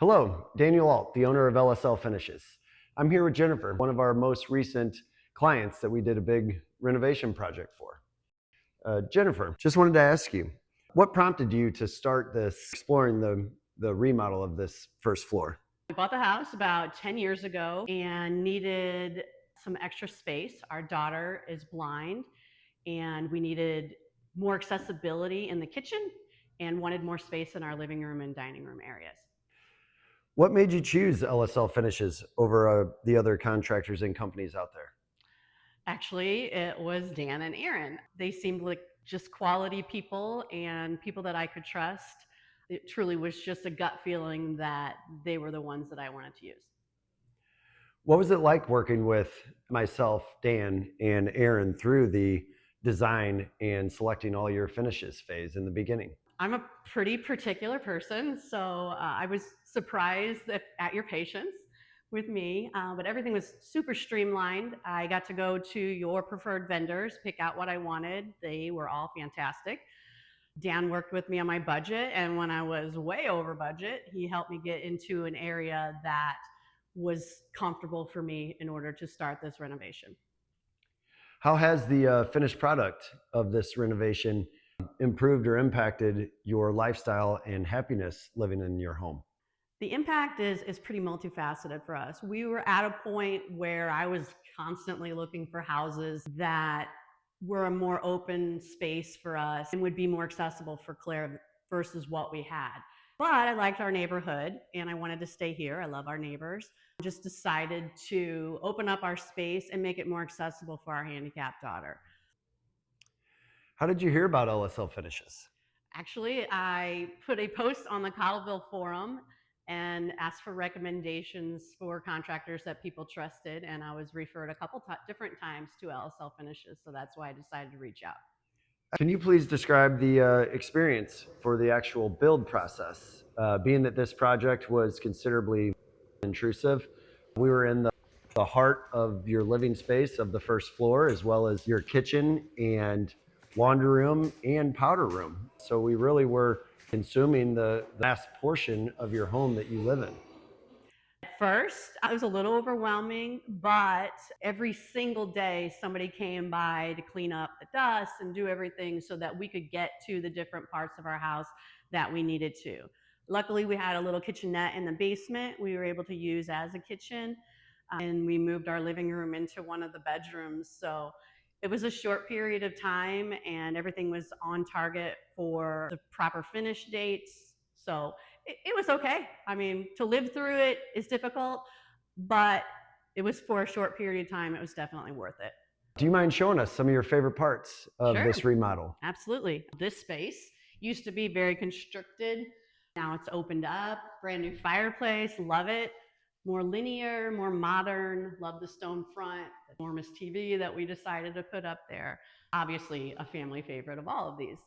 Hello, Daniel Alt, the owner of LSL Finishes. I'm here with Jennifer, one of our most recent clients that we did a big renovation project for. Jennifer, just wanted to ask you, what prompted you to start this, exploring the remodel of this first floor? We bought the house about 10 years ago and needed some extra space. Our daughter is blind, and we needed more accessibility in the kitchen and wanted more space in our living room and dining room areas. What made you choose LSL Finishes over the other contractors and companies out there? Actually, it was Dan and Aaron. They seemed like just quality people and people that I could trust. It truly was just a gut feeling that they were the ones that I wanted to use. What was it like working with myself, Dan, and Aaron through the design and selecting all your finishes phase in the beginning? I'm a pretty particular person, so I was surprised at your patience with me, but everything was super streamlined. I got to go to your preferred vendors, pick out what I wanted. They were all fantastic. Dan worked with me on my budget, and when I was way over budget, he helped me get into an area that was comfortable for me in order to start this renovation. How has the finished product of this renovation improved or impacted your lifestyle and happiness living in your home? The impact is pretty multifaceted for us. We were at a point where I was constantly looking for houses that were a more open space for us and would be more accessible for Claire versus what we had. But I liked our neighborhood and I wanted to stay here. I love our neighbors. Just decided to open up our space and make it more accessible for our handicapped daughter. How did you hear about LSL Finishes? Actually, I put a post on the Cottleville forum and asked for recommendations for contractors that people trusted, and I was referred a couple different times to LSL Finishes, so that's why I decided to reach out. Can you please describe the experience for the actual build process? Being that this project was considerably intrusive, we were in the heart of your living space of the first floor, as well as your kitchen and laundry room and powder room. So we really were consuming the last portion of your home that you live in. At first, it was a little overwhelming, but every single day somebody came by to clean up the dust and do everything so that we could get to the different parts of our house that we needed to. Luckily, we had a little kitchenette in the basement we were able to use as a kitchen, and we moved our living room into one of the bedrooms. So it was a short period of time, and everything was on target for the proper finish dates. So it was okay. I mean, to live through it is difficult, but it was for a short period of time. It was definitely worth it. Do you mind showing us some of your favorite parts of Sure. this remodel? Absolutely. This space used to be very constricted. Now it's opened up, brand new fireplace, love it. More linear, more modern, love the stone front, the enormous TV that we decided to put up there. Obviously, a family favorite of all of these.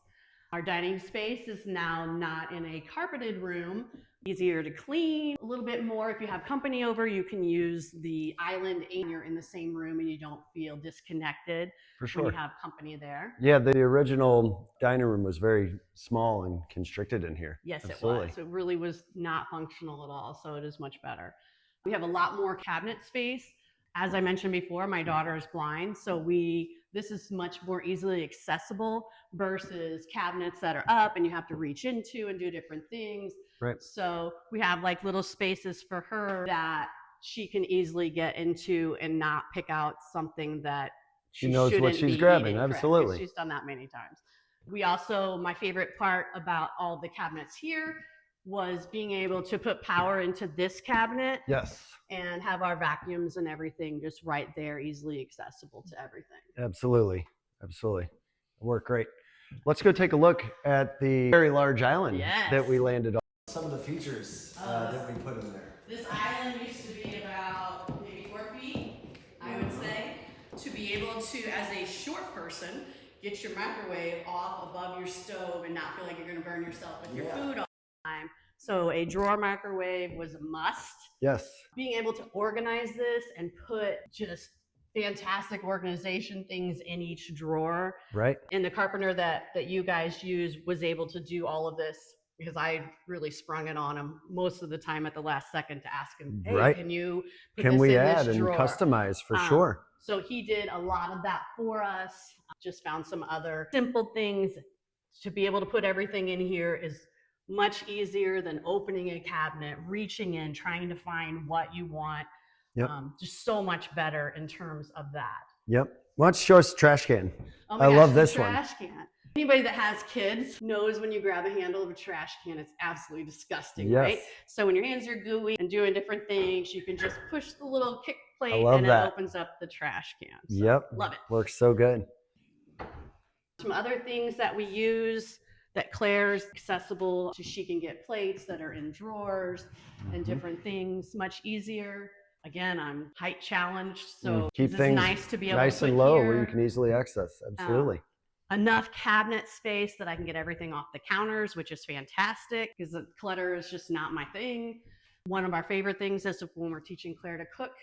Our dining space is now not in a carpeted room, easier to clean, a little bit more. If you have company over, you can use the island and you're in the same room and you don't feel disconnected For when you sure. have company there. Yeah, the original dining room was very small and constricted in here. Yes, Absolutely. it was. It really was not functional at all, so it is much better. We have a lot more cabinet space. As I mentioned before, my daughter is blind, so this is much more easily accessible versus cabinets that are up and you have to reach into and do different things. Right. So we have like little spaces for her that she can easily get into and not pick out something that She she knows what shouldn't she's be grabbing. eating. Correct. Absolutely. She's done that many times. We also, my favorite part about all the cabinets here was being able to put power into this cabinet Yes. and have our vacuums and everything just right there, easily accessible to everything. Absolutely. Absolutely. It worked great. Let's go take a look at the very large island that we landed on. Some of the features that we put in there. This island used to be about maybe 4 feet, I would say. To be able to, as a short person, get your microwave off above your stove and not feel like you're going to burn yourself with your food all the time. So a drawer microwave was a must. Yes. Being able to organize this and put just fantastic organization things in each drawer. Right. And the carpenter that you guys use was able to do all of this because I really sprung it on him most of the time at the last second to ask him, hey, Right. can you put Can this we in add this and drawer? customize for sure? So he did a lot of that for us. Just found some other simple things. To be able to put everything in here is much easier than opening a cabinet, reaching in, trying to find what you want. Yep. Just so much better in terms of that. Yep. Why don't you show us the trash can? Oh my I gosh, love the this one. trash can. Anybody that has kids knows when you grab a handle of a trash can, it's absolutely disgusting, Yes. right? So when your hands are gooey and doing different things, you can just push the little kick plate love and that. it opens up the trash can. So, Yep. love it. Works so good. Some other things that we use that Claire's accessible, so she can get plates that are in drawers and different things much easier. Again, I'm height challenged, so keep this is things nice to be able nice to put and low here. where you can easily access. Absolutely. Enough cabinet space that I can get everything off the counters, which is fantastic because the clutter is just not my thing. One of our favorite things is when we're teaching Claire to cook,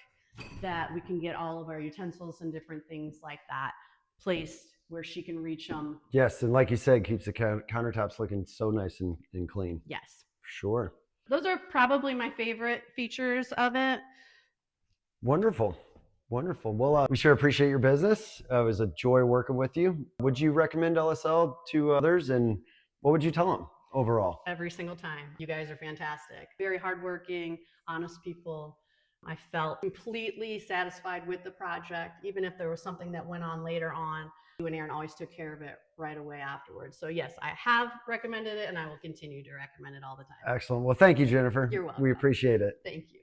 that we can get all of our utensils and different things like that placed where she can reach them. Yes, and like you said, keeps the countertops looking so nice and clean. Yes. Sure. Those are probably my favorite features of it. Wonderful. Wonderful. Well, we sure appreciate your business. It was a joy working with you. Would you recommend LSL to others, and what would you tell them overall? Every single time. You guys are fantastic. Very hardworking, honest people. I felt completely satisfied with the project, even if there was something that went on later on. You and Aaron always took care of it right away afterwards. So yes, I have recommended it and I will continue to recommend it all the time. Excellent. Well, thank you, Jennifer. You're welcome. We appreciate it. Thank you.